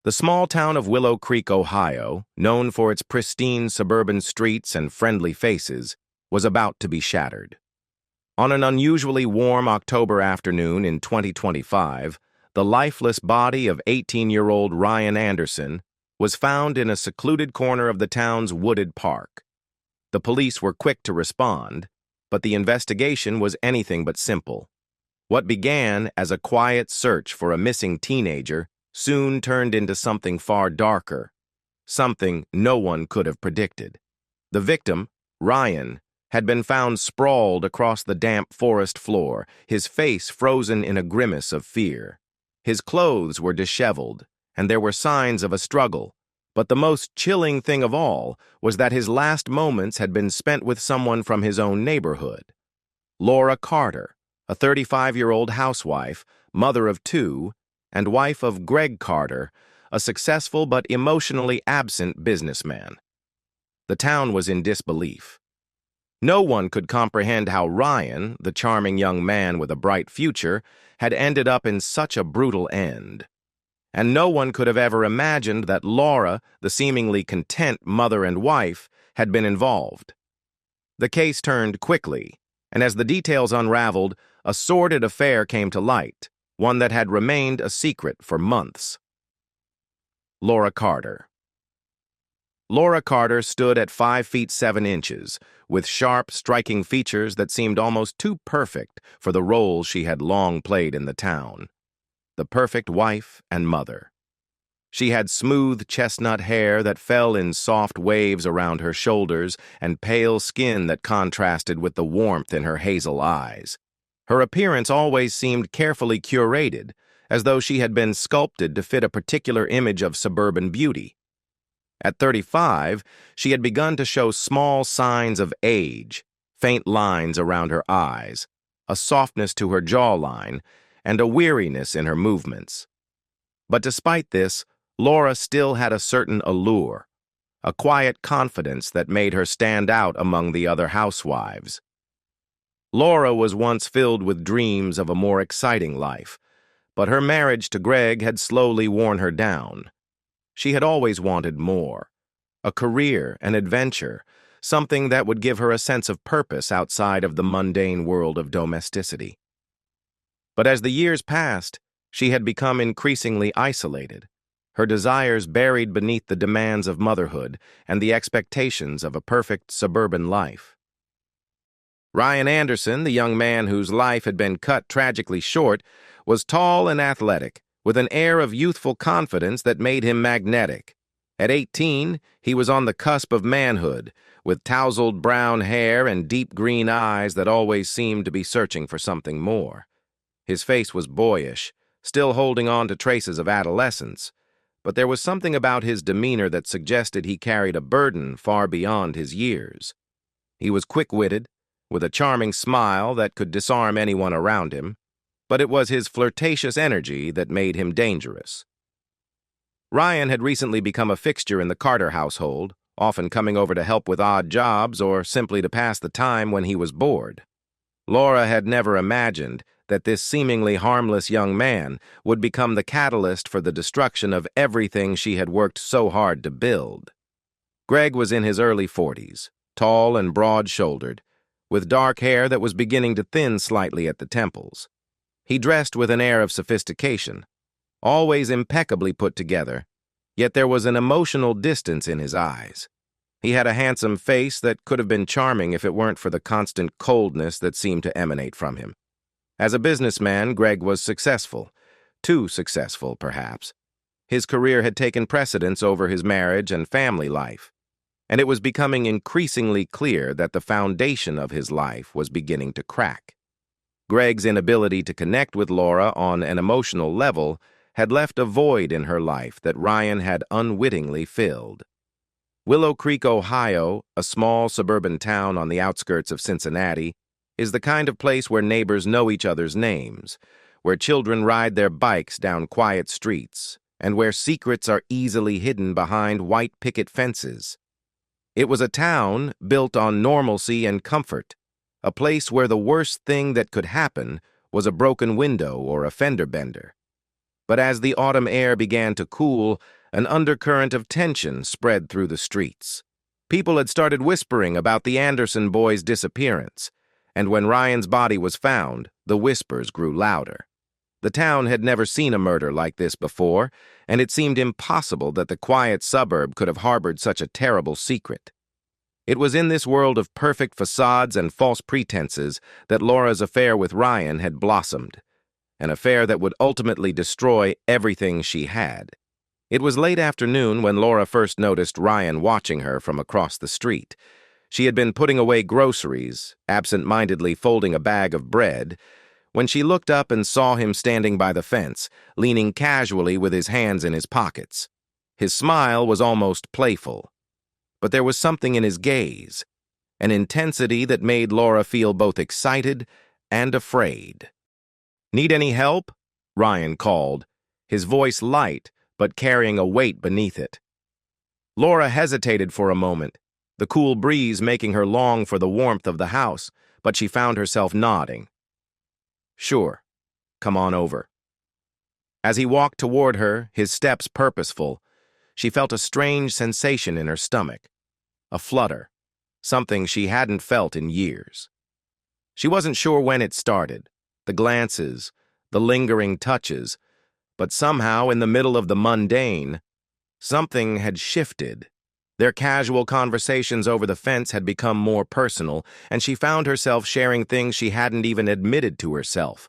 The small town of Willow Creek, Ohio, known for its pristine suburban streets and friendly faces, was about to be shattered. On an unusually warm October afternoon in 2025, the lifeless body of 18-year-old Ryan Anderson was found in a secluded corner of the town's wooded park. The police were quick to respond, but the investigation was anything but simple. What began as a quiet search for a missing teenager soon turned into something far darker, something no one could have predicted. The victim, Ryan, had been found sprawled across the damp forest floor, his face frozen in a grimace of fear. His clothes were disheveled, and there were signs of a struggle, but the most chilling thing of all was that his last moments had been spent with someone from his own neighborhood. Laura Carter, a 35-year-old housewife, mother of two, and wife of Greg Carter, a successful but emotionally absent businessman. The town was in disbelief. No one could comprehend how Ryan, the charming young man with a bright future, had ended up in such a brutal end. And no one could have ever imagined that Laura, the seemingly content mother and wife, had been involved. The case turned quickly, and as the details unraveled, a sordid affair came to light, one that had remained a secret for months. Laura Carter. Laura Carter stood at 5 feet 7 inches, with sharp, striking features that seemed almost too perfect for the role she had long played in the town. The perfect wife and mother. She had smooth chestnut hair that fell in soft waves around her shoulders and pale skin that contrasted with the warmth in her hazel eyes. Her appearance always seemed carefully curated, as though she had been sculpted to fit a particular image of suburban beauty. At 35, she had begun to show small signs of age, faint lines around her eyes, a softness to her jawline, and a weariness in her movements. But despite this, Laura still had a certain allure, a quiet confidence that made her stand out among the other housewives. Laura was once filled with dreams of a more exciting life, but her marriage to Greg had slowly worn her down. She had always wanted more, a career, an adventure, something that would give her a sense of purpose outside of the mundane world of domesticity. But as the years passed, she had become increasingly isolated, her desires buried beneath the demands of motherhood and the expectations of a perfect suburban life. Ryan Anderson, the young man whose life had been cut tragically short, was tall and athletic, with an air of youthful confidence that made him magnetic. At 18, he was on the cusp of manhood, with tousled brown hair and deep green eyes that always seemed to be searching for something more. His face was boyish, still holding on to traces of adolescence, but there was something about his demeanor that suggested he carried a burden far beyond his years. He was quick-witted, with a charming smile that could disarm anyone around him, but it was his flirtatious energy that made him dangerous. Ryan had recently become a fixture in the Carter household, often coming over to help with odd jobs or simply to pass the time when he was bored. Laura had never imagined that this seemingly harmless young man would become the catalyst for the destruction of everything she had worked so hard to build. Greg was in his early 40s, tall and broad-shouldered, with dark hair that was beginning to thin slightly at the temples. He dressed with an air of sophistication, always impeccably put together, yet there was an emotional distance in his eyes. He had a handsome face that could have been charming if it weren't for the constant coldness that seemed to emanate from him. As a businessman, Greg was successful, too successful, perhaps. His career had taken precedence over his marriage and family life, and it was becoming increasingly clear that the foundation of his life was beginning to crack. Greg's inability to connect with Laura on an emotional level had left a void in her life that Ryan had unwittingly filled. Willow Creek, Ohio, a small suburban town on the outskirts of Cincinnati, is the kind of place where neighbors know each other's names, where children ride their bikes down quiet streets, and where secrets are easily hidden behind white picket fences. It was a town built on normalcy and comfort, a place where the worst thing that could happen was a broken window or a fender bender. But as the autumn air began to cool, an undercurrent of tension spread through the streets. People had started whispering about the Anderson boys' disappearance, and when Ryan's body was found, the whispers grew louder. The town had never seen a murder like this before, and it seemed impossible that the quiet suburb could have harbored such a terrible secret. It was in this world of perfect facades and false pretenses that Laura's affair with Ryan had blossomed, an affair that would ultimately destroy everything she had. It was late afternoon when Laura first noticed Ryan watching her from across the street. She had been putting away groceries, absent-mindedly folding a bag of bread, when she looked up and saw him standing by the fence, leaning casually with his hands in his pockets. His smile was almost playful, but there was something in his gaze, an intensity that made Laura feel both excited and afraid. "Need any help?" Ryan called, his voice light but carrying a weight beneath it. Laura hesitated for a moment, the cool breeze making her long for the warmth of the house, but she found herself nodding. "Sure, come on over." As he walked toward her, his steps purposeful, she felt a strange sensation in her stomach, a flutter, something she hadn't felt in years. She wasn't sure when it started, the glances, the lingering touches, but somehow in the middle of the mundane, something had shifted. Their casual conversations over the fence had become more personal, and she found herself sharing things she hadn't even admitted to herself.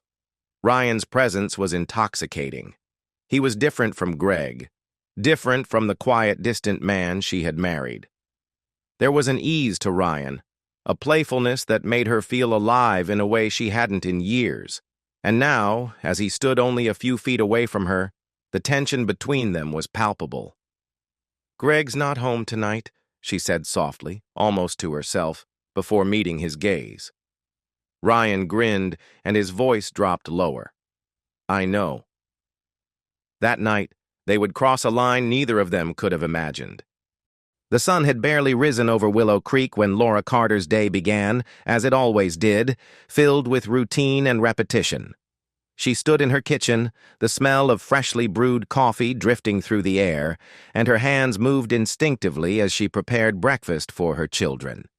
Ryan's presence was intoxicating. He was different from Greg, different from the quiet, distant man she had married. There was an ease to Ryan, a playfulness that made her feel alive in a way she hadn't in years. And now, as he stood only a few feet away from her, the tension between them was palpable. "Greg's not home tonight," she said softly, almost to herself, before meeting his gaze. Ryan grinned, and his voice dropped lower. "I know." That night, they would cross a line neither of them could have imagined. The sun had barely risen over Willow Creek when Laura Carter's day began, as it always did, filled with routine and repetition. She stood in her kitchen, the smell of freshly brewed coffee drifting through the air, and her hands moved instinctively as she prepared breakfast for her children.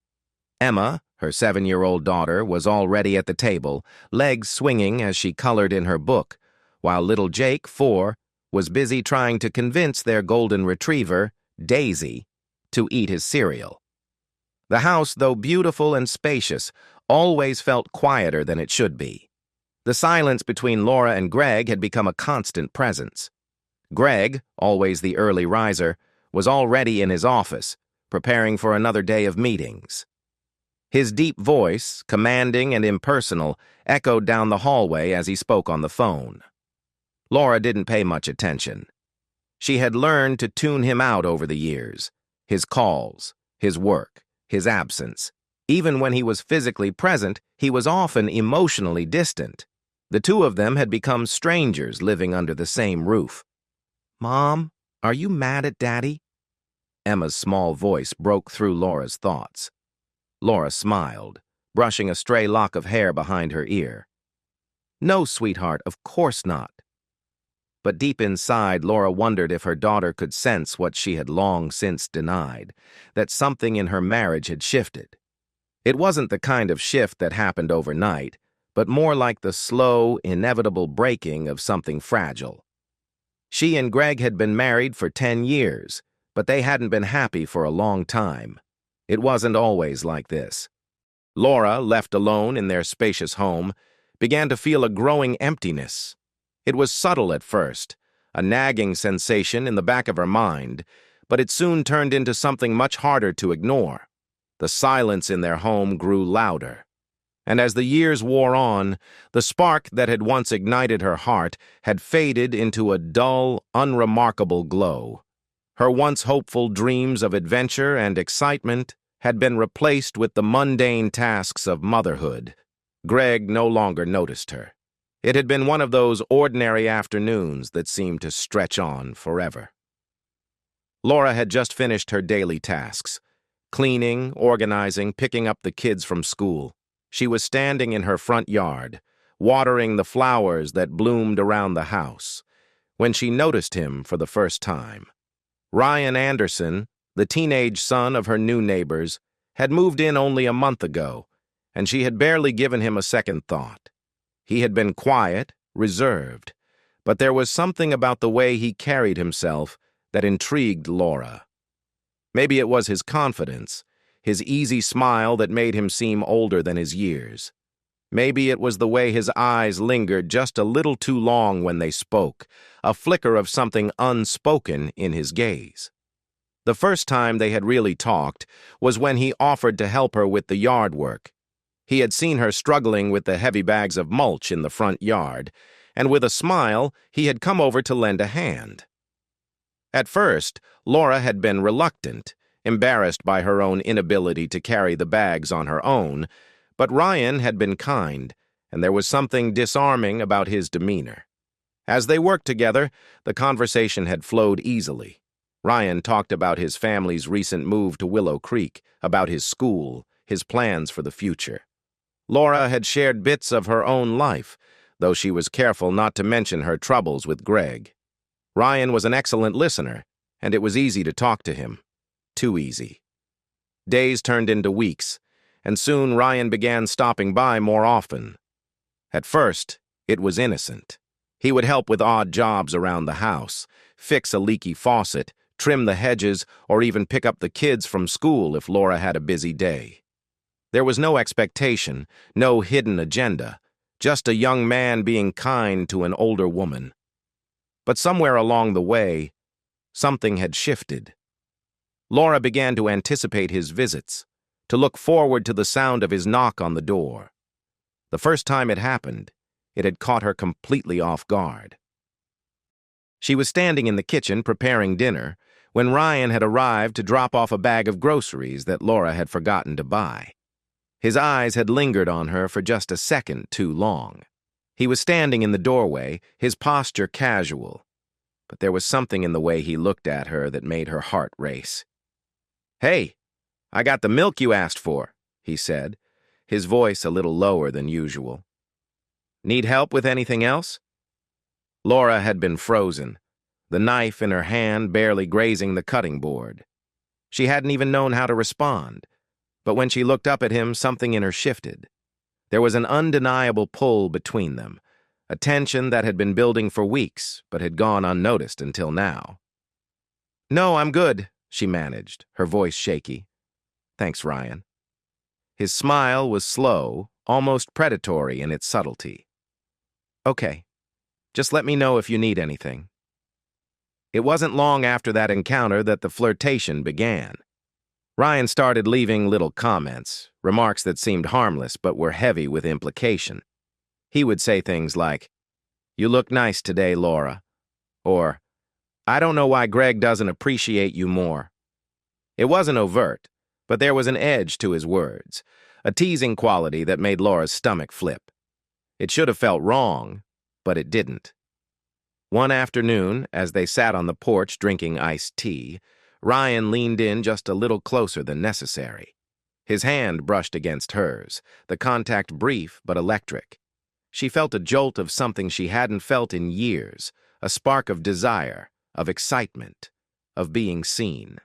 Emma, her 7-year-old daughter, was already at the table, legs swinging as she colored in her book, while little Jake, 4, was busy trying to convince their golden retriever, Daisy, to eat his cereal. The house, though beautiful and spacious, always felt quieter than it should be. The silence between Laura and Greg had become a constant presence. Greg, always the early riser, was already in his office, preparing for another day of meetings. His deep voice, commanding and impersonal, echoed down the hallway as he spoke on the phone. Laura didn't pay much attention. She had learned to tune him out over the years. His calls, his work, his absence. Even when he was physically present, he was often emotionally distant. The two of them had become strangers living under the same roof. "Mom, are you mad at Daddy?" Emma's small voice broke through Laura's thoughts. Laura smiled, brushing a stray lock of hair behind her ear. "No, sweetheart, of course not." But deep inside, Laura wondered if her daughter could sense what she had long since denied, that something in her marriage had shifted. It wasn't the kind of shift that happened overnight, but more like the slow, inevitable breaking of something fragile. She and Greg had been married for 10 years, but they hadn't been happy for a long time. It wasn't always like this. Laura, left alone in their spacious home, began to feel a growing emptiness. It was subtle at first, a nagging sensation in the back of her mind, but it soon turned into something much harder to ignore. The silence in their home grew louder. And as the years wore on, the spark that had once ignited her heart had faded into a dull, unremarkable glow. Her once hopeful dreams of adventure and excitement had been replaced with the mundane tasks of motherhood. Greg no longer noticed her. It had been one of those ordinary afternoons that seemed to stretch on forever. Laura had just finished her daily tasks, cleaning, organizing, picking up the kids from school. She was standing in her front yard, watering the flowers that bloomed around the house, when she noticed him for the first time. Ryan Anderson, the teenage son of her new neighbors, had moved in only a month ago, and she had barely given him a second thought. He had been quiet, reserved, but there was something about the way he carried himself that intrigued Laura. Maybe it was his confidence, his easy smile that made him seem older than his years. Maybe it was the way his eyes lingered just a little too long when they spoke, a flicker of something unspoken in his gaze. The first time they had really talked was when he offered to help her with the yard work. He had seen her struggling with the heavy bags of mulch in the front yard, and with a smile, he had come over to lend a hand. At first, Laura had been reluctant, embarrassed by her own inability to carry the bags on her own, but Ryan had been kind, and there was something disarming about his demeanor. As they worked together, the conversation had flowed easily. Ryan talked about his family's recent move to Willow Creek, about his school, his plans for the future. Laura had shared bits of her own life, though she was careful not to mention her troubles with Greg. Ryan was an excellent listener, and it was easy to talk to him. Too easy. Days turned into weeks, and soon Ryan began stopping by more often. At first, it was innocent. He would help with odd jobs around the house, fix a leaky faucet, trim the hedges, or even pick up the kids from school if Laura had a busy day. There was no expectation, no hidden agenda, just a young man being kind to an older woman. But somewhere along the way, something had shifted. Laura began to anticipate his visits, to look forward to the sound of his knock on the door. The first time it happened, it had caught her completely off guard. She was standing in the kitchen preparing dinner when Ryan had arrived to drop off a bag of groceries that Laura had forgotten to buy. His eyes had lingered on her for just a second too long. He was standing in the doorway, his posture casual, but there was something in the way he looked at her that made her heart race. "Hey, I got the milk you asked for," he said, his voice a little lower than usual. "Need help with anything else?" Laura had been frozen, the knife in her hand barely grazing the cutting board. She hadn't even known how to respond, but when she looked up at him, something in her shifted. There was an undeniable pull between them, a tension that had been building for weeks but had gone unnoticed until now. "No, I'm good," she managed, her voice shaky. "Thanks, Ryan." His smile was slow, almost predatory in its subtlety. "Okay, just let me know if you need anything." It wasn't long after that encounter that the flirtation began. Ryan started leaving little comments, remarks that seemed harmless but were heavy with implication. He would say things like, "You look nice today, Laura," or, "I don't know why Greg doesn't appreciate you more." It wasn't overt, but there was an edge to his words, a teasing quality that made Laura's stomach flip. It should have felt wrong, but it didn't. One afternoon, as they sat on the porch drinking iced tea, Ryan leaned in just a little closer than necessary. His hand brushed against hers, the contact brief but electric. She felt a jolt of something she hadn't felt in years, a spark of desire, of excitement, of being seen.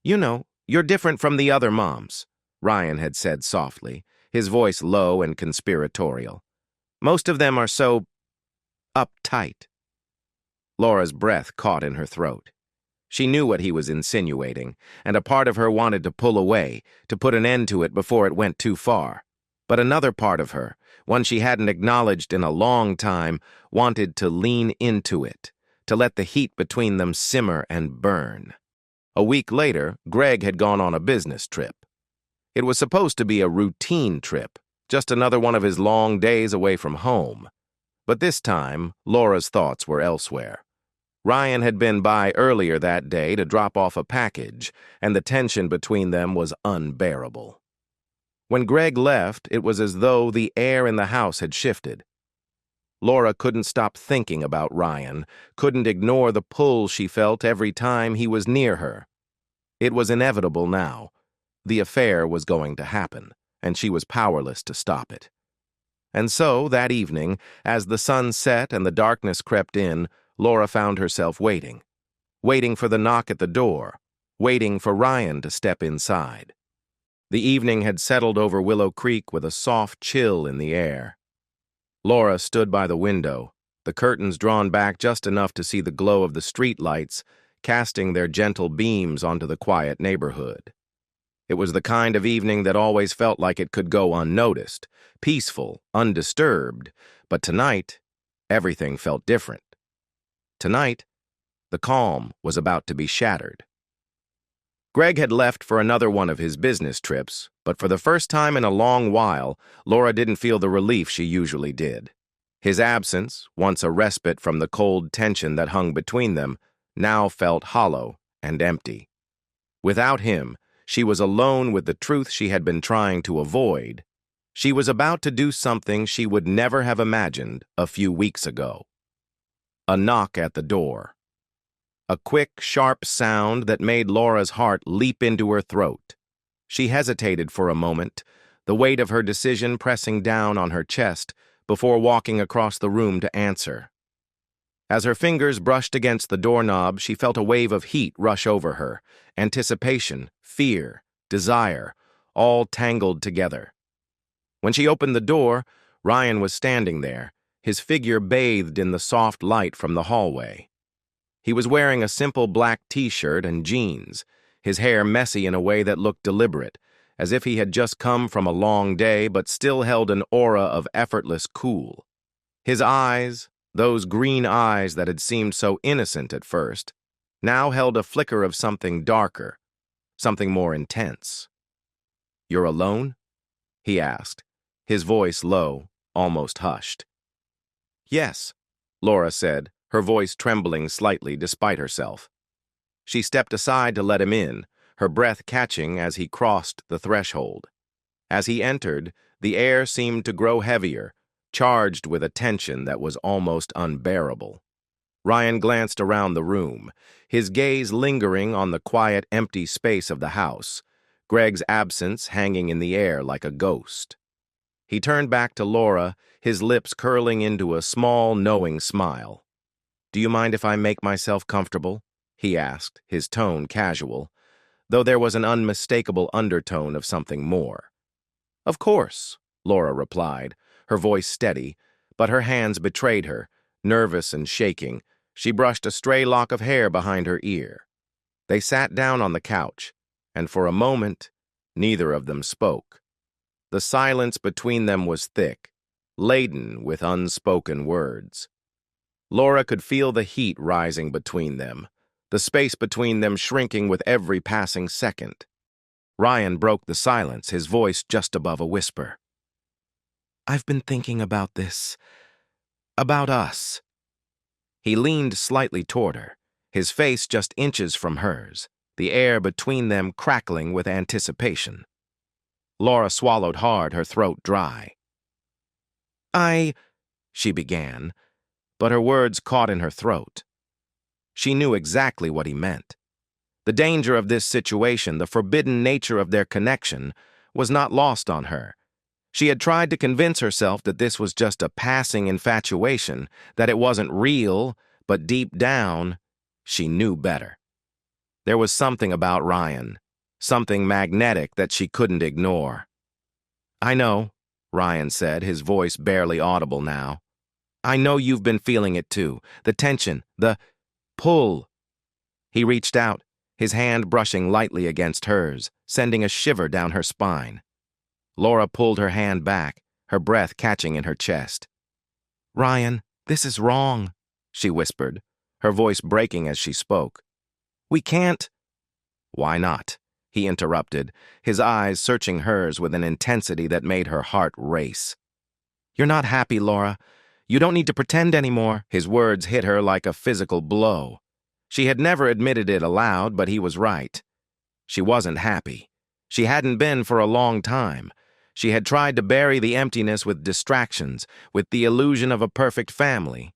"You know, you're different from the other moms," Ryan had said softly, his voice low and conspiratorial. "Most of them are so uptight." Laura's breath caught in her throat. She knew what he was insinuating, and a part of her wanted to pull away, to put an end to it before it went too far. But another part of her, one she hadn't acknowledged in a long time, wanted to lean into it, to let the heat between them simmer and burn. A week later, Greg had gone on a business trip. It was supposed to be a routine trip, just another one of his long days away from home. But this time, Laura's thoughts were elsewhere. Ryan had been by earlier that day to drop off a package, and the tension between them was unbearable. When Greg left, it was as though the air in the house had shifted. Laura couldn't stop thinking about Ryan, couldn't ignore the pull she felt every time he was near her. It was inevitable now. The affair was going to happen, and she was powerless to stop it. And so, that evening, as the sun set and the darkness crept in, Laura found herself waiting. Waiting for the knock at the door. Waiting for Ryan to step inside. The evening had settled over Willow Creek with a soft chill in the air. Laura stood by the window, the curtains drawn back just enough to see the glow of the streetlights casting their gentle beams onto the quiet neighborhood. It was the kind of evening that always felt like it could go unnoticed, peaceful, undisturbed, but tonight, everything felt different. Tonight, the calm was about to be shattered. Greg had left for another one of his business trips, but for the first time in a long while, Laura didn't feel the relief she usually did. His absence, once a respite from the cold tension that hung between them, now felt hollow and empty. Without him, she was alone with the truth she had been trying to avoid. She was about to do something she would never have imagined a few weeks ago. A knock at the door. A quick, sharp sound that made Laura's heart leap into her throat. She hesitated for a moment, the weight of her decision pressing down on her chest, before walking across the room to answer. As her fingers brushed against the doorknob, she felt a wave of heat rush over her, anticipation, fear, desire, all tangled together. When she opened the door, Ryan was standing there, his figure bathed in the soft light from the hallway. He was wearing a simple black t-shirt and jeans, his hair messy in a way that looked deliberate, as if he had just come from a long day but still held an aura of effortless cool. His eyes, those green eyes that had seemed so innocent at first, now held a flicker of something darker, something more intense. "You're alone?" he asked, his voice low, almost hushed. "Yes," Laura said, her voice trembling slightly despite herself. She stepped aside to let him in, her breath catching as he crossed the threshold. As he entered, the air seemed to grow heavier, charged with a tension that was almost unbearable. Ryan glanced around the room, his gaze lingering on the quiet, empty space of the house, Greg's absence hanging in the air like a ghost. He turned back to Laura, his lips curling into a small, knowing smile. "Do you mind if I make myself comfortable?" he asked, his tone casual, though there was an unmistakable undertone of something more. "Of course," Laura replied, her voice steady, but her hands betrayed her. Nervous and shaking, she brushed a stray lock of hair behind her ear. They sat down on the couch, and for a moment, neither of them spoke. The silence between them was thick, laden with unspoken words. Laura could feel the heat rising between them, the space between them shrinking with every passing second. Ryan broke the silence, his voice just above a whisper. "I've been thinking about this. About us." He leaned slightly toward her, his face just inches from hers, the air between them crackling with anticipation. Laura swallowed hard, her throat dry. She began, but her words caught in her throat. She knew exactly what he meant. The danger of this situation, the forbidden nature of their connection, was not lost on her. She had tried to convince herself that this was just a passing infatuation, that it wasn't real, but deep down, she knew better. There was something about Ryan, something magnetic that she couldn't ignore. "I know," Ryan said, his voice barely audible now. "I know you've been feeling it too, the tension, the pull." He reached out, his hand brushing lightly against hers, sending a shiver down her spine. Laura pulled her hand back, her breath catching in her chest. "Ryan, this is wrong," she whispered, her voice breaking as she spoke. "We can't—" "Why not?" he interrupted, his eyes searching hers with an intensity that made her heart race. "You're not happy, Laura. You don't need to pretend anymore." His words hit her like a physical blow. She had never admitted it aloud, but he was right. She wasn't happy. She hadn't been for a long time. She had tried to bury the emptiness with distractions, with the illusion of a perfect family.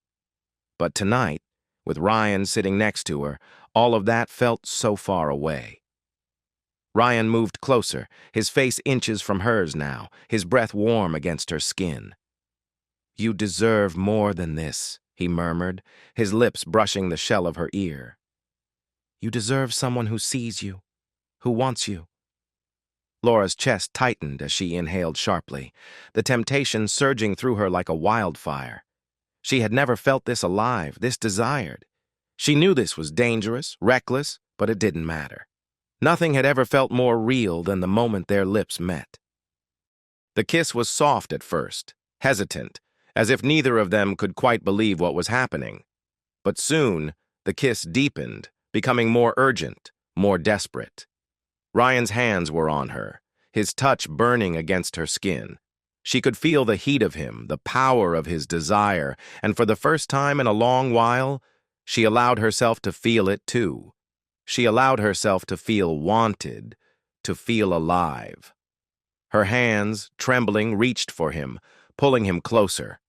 But tonight, with Ryan sitting next to her, all of that felt so far away. Ryan moved closer, his face inches from hers now, his breath warm against her skin. "You deserve more than this," he murmured, his lips brushing the shell of her ear. "You deserve someone who sees you, who wants you." Laura's chest tightened as she inhaled sharply, the temptation surging through her like a wildfire. She had never felt this alive, this desired. She knew this was dangerous, reckless, but it didn't matter. Nothing had ever felt more real than the moment their lips met. The kiss was soft at first, hesitant, as if neither of them could quite believe what was happening. But soon, the kiss deepened, becoming more urgent, more desperate. Ryan's hands were on her, his touch burning against her skin. She could feel the heat of him, the power of his desire, and for the first time in a long while, she allowed herself to feel it too. She allowed herself to feel wanted, to feel alive. Her hands, trembling, reached for him, pulling him closer.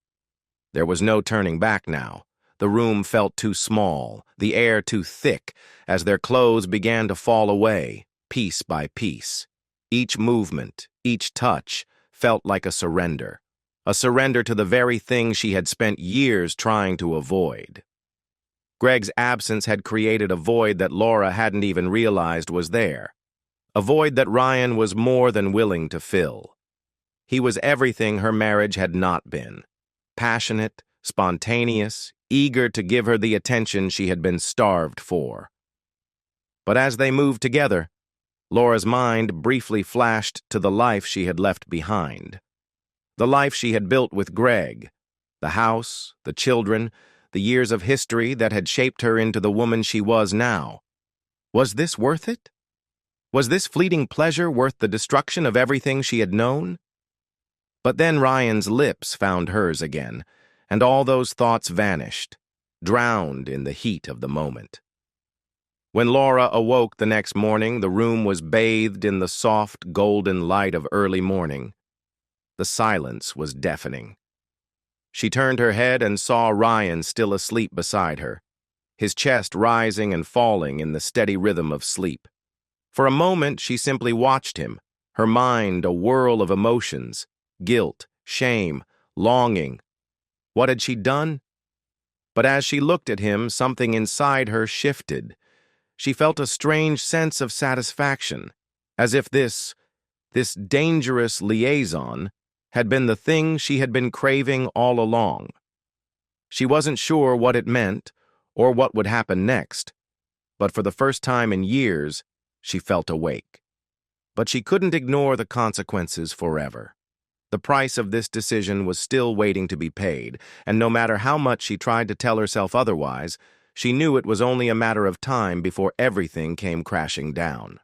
There was no turning back now. The room felt too small, the air too thick, as their clothes began to fall away, piece by piece. Each movement, each touch, felt like a surrender to the very thing she had spent years trying to avoid. Greg's absence had created a void that Laura hadn't even realized was there, a void that Ryan was more than willing to fill. He was everything her marriage had not been, passionate, spontaneous, eager to give her the attention she had been starved for. But as they moved together, Laura's mind briefly flashed to the life she had left behind. The life she had built with Greg, the house, the children, the years of history that had shaped her into the woman she was now. Was this worth it? Was this fleeting pleasure worth the destruction of everything she had known? But then Ryan's lips found hers again, and all those thoughts vanished, drowned in the heat of the moment. When Laura awoke the next morning, the room was bathed in the soft, golden light of early morning. The silence was deafening. She turned her head and saw Ryan still asleep beside her, his chest rising and falling in the steady rhythm of sleep. For a moment, she simply watched him, her mind a whirl of emotions, guilt, shame, longing. What had she done? But as she looked at him, something inside her shifted. She felt a strange sense of satisfaction, as if this dangerous liaison had been the thing she had been craving all along. She wasn't sure what it meant or what would happen next, but for the first time in years, she felt awake. But she couldn't ignore the consequences forever. The price of this decision was still waiting to be paid, and no matter how much she tried to tell herself otherwise, she knew it was only a matter of time before everything came crashing down.